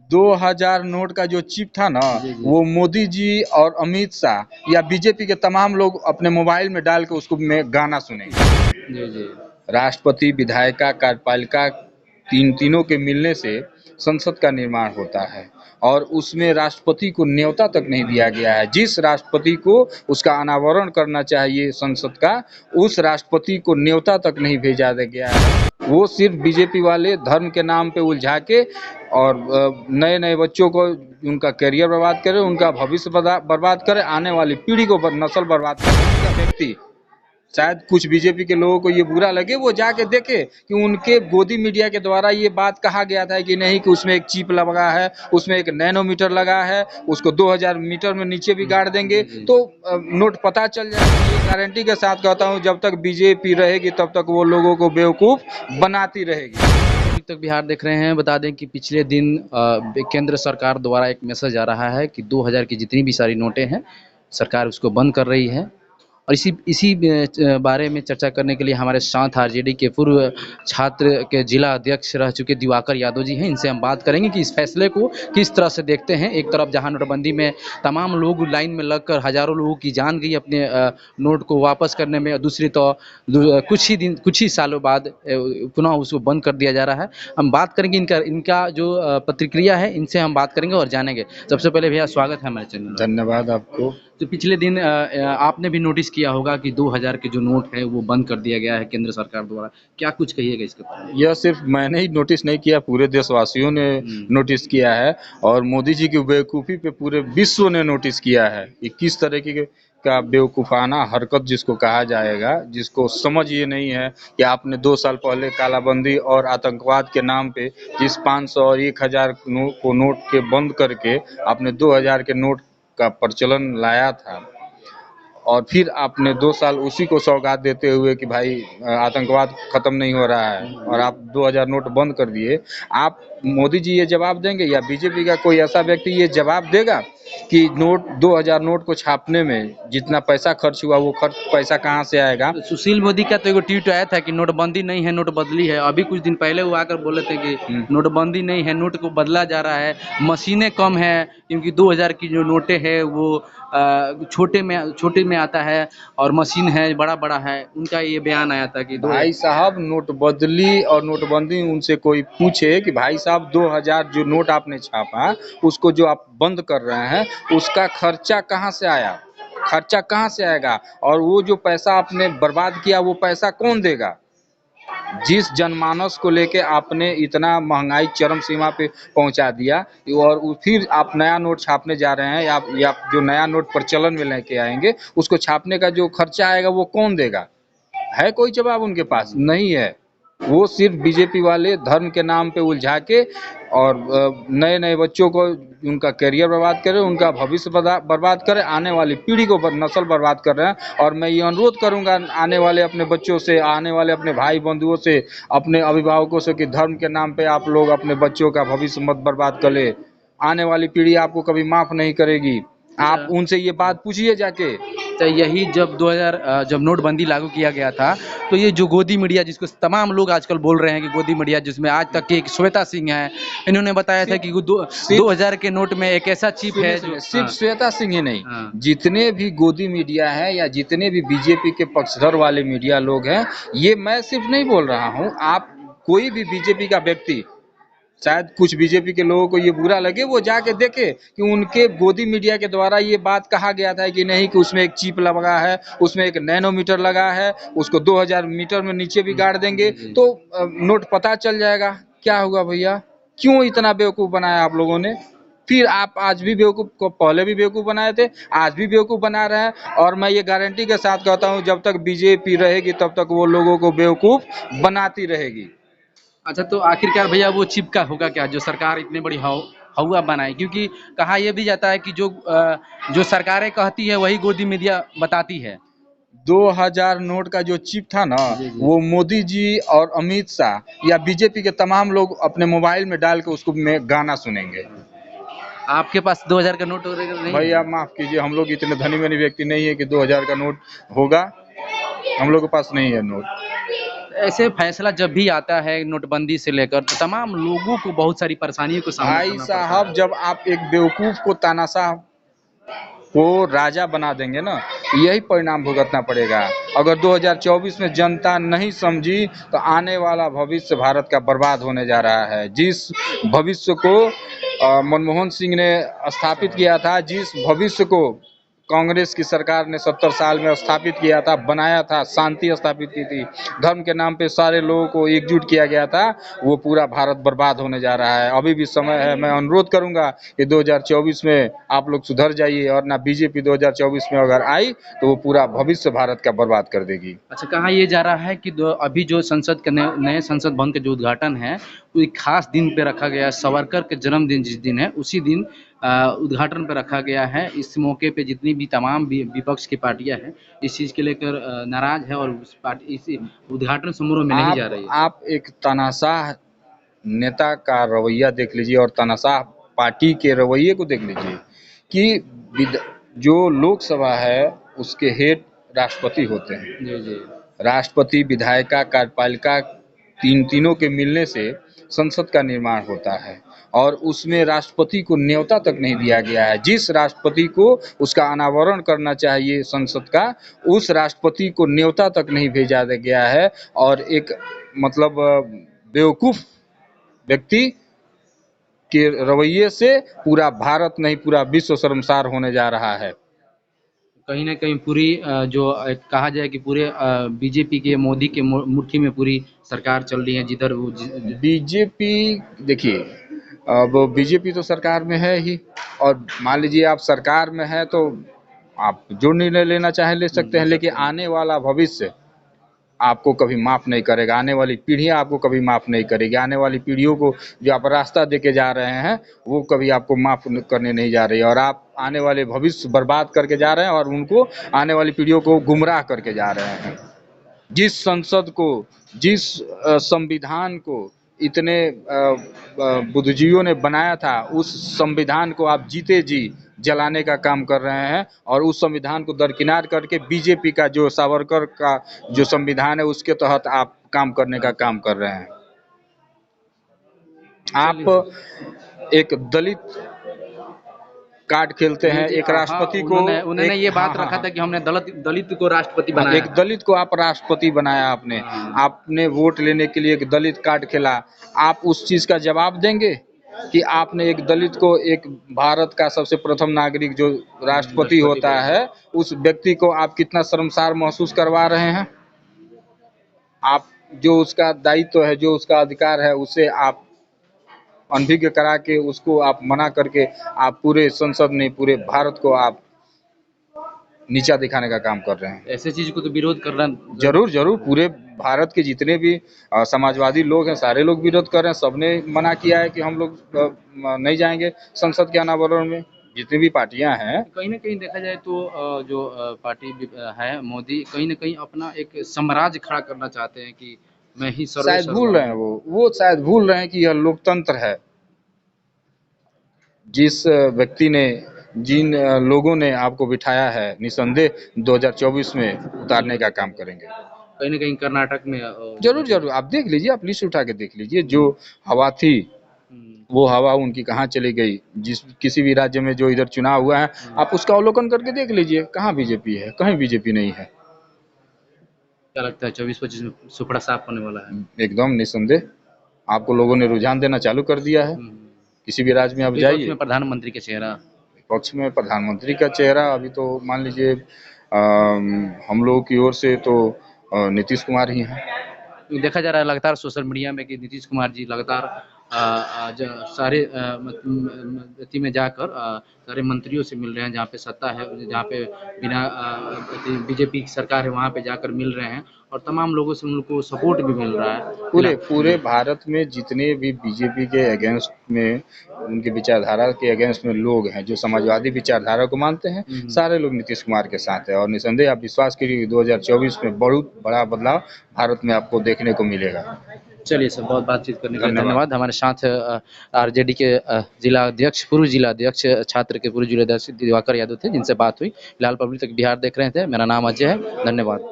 2000 note का जो chip था ना, वो मोदी जी और अमित शाह या बीजेपी के तमाम लोग अपने मोबाइल में डाल के उसको में गाना सुनेंगे। जी जी। राष्ट्रपति, विधायिका, कार्यपालिका तीनों के मिलने से संसद का निर्माण होता है और उसमें राष्ट्रपति को न्योता तक नहीं दिया गया है। जिस राष्ट्रपति को उसका अनावरण करना चाहिए संसद का, उस राष्ट्रपति को न्योता तक नहीं भेजा गया है। वो सिर्फ बीजेपी वाले धर्म के नाम पे उलझा के और नए नए बच्चों को उनका करियर बर्बाद करे, उनका भविष्य बर्बाद करे, आने वाली पीढ़ी को नस्ल बर्बाद करे। व्यक्ति शायद कुछ बीजेपी के लोगों को ये बुरा लगे, वो जाके देखे कि उनके गोदी मीडिया के द्वारा ये बात कहा गया था कि नहीं, कि उसमें एक चिप लगा है, उसमें एक नैनोमीटर लगा है, उसको 2000 मीटर में नीचे भी गाड़ देंगे तो नोट पता चल जाएगा। ये गारंटी के साथ कहता हूँ, जब तक बीजेपी रहेगी तब तक वो लोगों को बेवकूफ़ बनाती रहेगी। अभी तक बिहार देख रहे हैं, बता दें कि पिछले दिन केंद्र सरकार द्वारा एक मैसेज आ रहा है कि 2000 की जितनी भी सारी नोटें हैं सरकार उसको बंद कर रही है। और इसी इसी बारे में चर्चा करने के लिए हमारे साथ आरजेडी के पूर्व छात्र के जिला अध्यक्ष रह चुके दिवाकर यादव जी हैं। इनसे हम बात करेंगे कि इस फैसले को किस तरह से देखते हैं। एक तरफ जहां नोटबंदी में तमाम लोग लाइन में लगकर हजारों लोगों की जान गई अपने नोट को वापस करने में, और दूसरी तो कुछ ही सालों बाद पुनः उसको बंद कर दिया जा रहा है। हम बात करेंगे इनका इनका जो प्रतिक्रिया है, इनसे हम बात करेंगे और जानेंगे। सबसे पहले भैया स्वागत है हमारे चैनल। धन्यवाद आपको। तो पिछले दिन आपने भी नोटिस किया होगा कि 2000 के जो नोट है वो बंद कर दिया गया है केंद्र सरकार द्वारा। क्या कुछ कहिएगा इसके बारे में? यह सिर्फ मैंने ही नोटिस नहीं किया, पूरे देशवासियों ने नोटिस किया है और मोदी जी की बेवकूफ़ी पे पूरे विश्व ने नोटिस किया है कि किस तरीके का बेवकूफ़ाना हरकत जिसको कहा जाएगा, जिसको समझ ये नहीं है कि आपने 2 साल पहले कालाबंदी और आतंकवाद के नाम पे जिस 500 और 1000 को नोट के बंद करके आपने 2000 के नोट का प्रचलन लाया था, और फिर आपने 2 साल उसी को सौगात देते हुए कि भाई आतंकवाद खत्म नहीं हो रहा है, और आप 2000 नोट बंद कर दिए। आप मोदी जी ये जवाब देंगे या बीजेपी का कोई ऐसा व्यक्ति ये जवाब देगा कि नोट 2000 नोट को छापने में जितना पैसा खर्च हुआ, वो पैसा कहाँ से आएगा? तो सुशील मोदी का तो एक ट्वीट आया था कि नोटबंदी नहीं है, नोट बदली है। अभी कुछ दिन पहले वो आकर बोले थे कि नोटबंदी नहीं है, नोट को बदला जा रहा है, मशीनें कम है, क्योंकि 2000 की जो नोटें हैं वो छोटे में आता है और मशीन है बड़ा बड़ा है। उनका ये बयान आया था कि भाई साहब, नोट बदली और नोटबंदी, उनसे कोई पूछे कि भाई साहब 2000 जो नोट आपने छापा, उसको जो आप बंद कर रहे हैं, उसका खर्चा कहाँ से आया? खर्चा कहाँ से आएगा? और वो जो पैसा आपने बर्बाद किया, वो पैसा कौन देगा? जिस जनमानस को लेके आपने इतना महंगाई चरम सीमा पे पहुंचा दिया, और फिर आप नया नोट छापने जा रहे हैं, या जो नया नोट प्रचलन में लेके आएंगे, उसको छापने का जो खर्चा आएगा वो कौन देगा? है कोई जवाब उनके पास? नहीं है। वो सिर्फ बीजेपी वाले धर्म के नाम पे उलझा के और नए नए बच्चों को उनका करियर बर्बाद करे, उनका भविष्य बर्बाद करे, आने वाली पीढ़ी को नस्ल बर्बाद कर रहे हैं। और मैं ये अनुरोध करूंगा आने वाले अपने बच्चों से, आने वाले अपने भाई बंधुओं से, अपने अभिभावकों से कि धर्म के नाम पे आप लोग अपने बच्चों का भविष्य मत बर्बाद कर ले। आने वाली पीढ़ी आपको कभी माफ़ नहीं करेगी। आप उनसे ये बात पूछिए जाके। तो यही जब 2000 जब नोटबंदी लागू किया गया था, तो ये जो गोदी मीडिया जिसको तमाम लोग आजकल बोल रहे हैं कि गोदी मीडिया, जिसमें आज तक की एक श्वेता सिंह है, इन्होंने बताया था कि 2000 के नोट में एक ऐसा चिप है जो सिर्फ श्वेता सिंह ही नहीं, जितने भी गोदी मीडिया है या जितने भी बीजेपी के पक्षधर वाले मीडिया लोग हैं, ये मैं सिर्फ नहीं बोल रहा हूँ, आप कोई भी बीजेपी का व्यक्ति, शायद कुछ बीजेपी के लोगों को ये बुरा लगे, वो जाके देखे कि उनके गोदी मीडिया के द्वारा ये बात कहा गया था कि नहीं, कि उसमें एक चिप लगा है, उसमें एक नैनोमीटर लगा है, उसको 2000 मीटर में नीचे भी गाड़ देंगे तो नोट पता चल जाएगा। क्या हुआ भैया? क्यों इतना बेवकूफ़ बनाया आप लोगों ने? फिर आप आज भी बेवकूफ़ को, पहले भी बेवकूफ़ बनाए थे, आज भी बेवकूफ़ बना रहे हैं। और मैं ये गारंटी के साथ कहता हूँ, जब तक बीजेपी रहेगी तब तक वो लोगों को बेवकूफ़ बनाती रहेगी। अच्छा, तो आखिरकार भैया वो चिप का होगा क्या जो सरकार इतनी बड़ी हवा बनाए? क्योंकि कहा यह भी जाता है कि जो सरकारें कहती है वही गोदी मीडिया बताती है। 2000 नोट का जो चिप था ना, वो मोदी जी और अमित शाह या बीजेपी के तमाम लोग अपने मोबाइल में डाल के उसको में गाना सुनेंगे। आपके पास 2000 का नोट वगैरह नहीं? भैया माफ़ कीजिए, हम लोग इतने धनी मनी व्यक्ति नहीं है कि 2000 का नोट होगा, हम लोग के पास नहीं है नोट। ऐसे फैसला जब भी आता है नोटबंदी से लेकर तो तमाम लोगों को बहुत सारी परेशानियों का सामना भाई करना पड़ता साहब, है। जब आप एक बेवकूफ को तानाशाह को राजा बना देंगे ना, यही परिणाम भुगतना पड़ेगा। अगर 2024 में जनता नहीं समझी तो आने वाला भविष्य भारत का बर्बाद होने जा रहा है। जिस भविष्य को मनमोहन सिंह ने स्थापित किया था, जिस भविष्य को कांग्रेस की सरकार ने 70 साल में स्थापित किया था, बनाया था, शांति स्थापित की थी, धर्म के नाम पे सारे लोगों को एकजुट किया गया था, वो पूरा भारत बर्बाद होने जा रहा है। अभी भी समय है। मैं अनुरोध करूंगा कि 2024 में आप लोग सुधर जाइए, और ना बीजेपी 2024 में अगर आई तो वो पूरा भविष्य भारत का बर्बाद कर देगी। अच्छा, कहा ये जा रहा है कि अभी जो संसद के नए संसद भवन के जो उद्घाटन है वो एक खास दिन पे रखा गया है। सावरकर के जन्मदिन जिस दिन है उसी दिन उद्घाटन पे रखा गया है। इस मौके पे जितनी भी तमाम विपक्ष की पार्टियां हैं इस चीज़ के लेकर नाराज है और उस पार्टी इस उद्घाटन समारोह में नहीं जा रही है। आप एक तानाशाह नेता का रवैया देख लीजिए और तानाशाह पार्टी के रवैये को देख लीजिए कि जो लोकसभा है उसके हेड राष्ट्रपति होते हैं। जी जी। राष्ट्रपति, विधायिका, कार्यपालिका, तीनों के मिलने से संसद का निर्माण होता है, और उसमें राष्ट्रपति को न्योता तक नहीं दिया गया है। जिस राष्ट्रपति को उसका अनावरण करना चाहिए संसद का, उस राष्ट्रपति को न्योता तक नहीं भेजा गया है, और एक मतलब बेवकूफ व्यक्ति के रवैये से पूरा भारत नहीं पूरा विश्व शर्मसार होने जा रहा है। कहीं न कहीं पूरी जो कहा जाए कि पूरे बीजेपी के मोदी के मुट्ठी में पूरी सरकार चल रही है जिधर वो बीजेपी, देखिए अब बीजेपी तो सरकार में है ही, और मान लीजिए आप सरकार में है तो आप जो निर्णय लेना चाहे ले सकते हैं, लेकिन आने वाला भविष्य आपको कभी माफ़ नहीं करेगा। आने वाली पीढ़ियां आपको कभी माफ़ नहीं करेगी। आने वाली पीढ़ियों को जो आप रास्ता दे के जा रहे हैं वो कभी आपको माफ़ करने नहीं जा रही है, और आप आने वाले भविष्य बर्बाद करके जा रहे हैं और उनको आने वाली पीढ़ियों को गुमराह करके जा रहे हैं। जिस संसद को, जिस संविधान को इतने बुद्धिजीवियों ने बनाया था, उस संविधान को आप जीते जी जलाने का काम कर रहे हैं, और उस संविधान को दरकिनार करके बीजेपी का जो सावरकर का जो संविधान है उसके तहत आप काम करने का काम कर रहे हैं। आप एक दलित कार्ड खेलते हैं, एक राष्ट्रपति को उन्होंने ये बात रखा था कि हमने दलित को राष्ट्रपति बनाया। एक दलित को आप राष्ट्रपति बनाया आपने। आपने वोट लेने के लिए एक दलित कार्ड खेला। आप उस चीज का जवाब देंगे कि आपने एक दलित को, एक भारत का सबसे प्रथम नागरिक जो राष्ट्रपति होता है, उस व्यक्ति को आप कितना शर्मसार महसूस करवा रहे हैं। आप जो उसका दायित्व है, जो उसका अधिकार है, उसे आप अनभिज्ञ करा के उसको आप मना करके आप पूरे संसद में पूरे भारत को आप नीचा दिखाने का काम कर रहे हैं। ऐसे चीज को तो विरोध करना जरूर पूरे भारत के जितने भी समाजवादी लोग हैं सारे लोग विरोध कर रहे हैं। सबने मना किया है कि हम लोग नहीं जाएंगे संसद के अनावरण में। जितनी भी पार्टियां हैं, कहीं ना कहीं देखा जाए तो जो पार्टी है मोदी कहीं ना कहीं अपना एक साम्राज्य खड़ा करना चाहते हैं कि मैं ही शायद भूल रहे हैं वो शायद भूल रहे हैं कि यह लोकतंत्र है। जिस व्यक्ति ने, जिन लोगों ने आपको बिठाया है, निसंदेह 2024 में उतारने का काम करेंगे। कहीं ना कहीं कर्नाटक में जरूर आप देख लीजिए, आप लिस्ट उठा के देख लीजिए, जो हवा थी वो हवा उनकी कहाँ चली गई। जिस किसी भी राज्य में जो इधर चुनाव हुआ है आप उसका अवलोकन करके देख लीजिए, कहाँ बीजेपी है, कहीं बीजेपी नहीं है। क्या लगता है 24-25 में सुपड़ा साफ होने वाला है? एकदम निसंदेह। आपको लोगों ने रुझान देना चालू कर दिया है। किसी भी राज्य में आप जाइए, में प्रधानमंत्री का चेहरा, विपक्ष में प्रधानमंत्री का चेहरा अभी तो मान लीजिए हम लोगों की ओर से तो नीतीश कुमार ही हैं। देखा जा रहा है लगातार सोशल मीडिया में कि नीतीश कुमार जी लगातार सारे अथी में जाकर सारे मंत्रियों से मिल रहे हैं जहाँ पे सत्ता है, जहाँ पे बिना बीजेपी की सरकार है वहाँ पे जाकर मिल रहे हैं और तमाम लोगों से उनको सपोर्ट भी मिल रहा है। पूरे भारत में जितने भी बीजेपी के अगेंस्ट में, उनकी विचारधारा के अगेंस्ट में लोग हैं जो समाजवादी विचारधारा को मानते हैं, सारे लोग नीतीश कुमार के साथ है। और निसंदेह आप विश्वास करिए 2024 में बहुत बड़ा बदलाव भारत में आपको देखने को मिलेगा। चलिए सर, बहुत बातचीत करने के लिए धन्यवाद। हमारे साथ आरजेडी के जिला अध्यक्ष, पूर्व जिला अध्यक्ष, छात्र के पूर्व जिला अध्यक्ष दिवाकर यादव थे जिनसे बात हुई। फिलहाल पब्लिक तक बिहार देख रहे थे। मेरा नाम अजय है। धन्यवाद।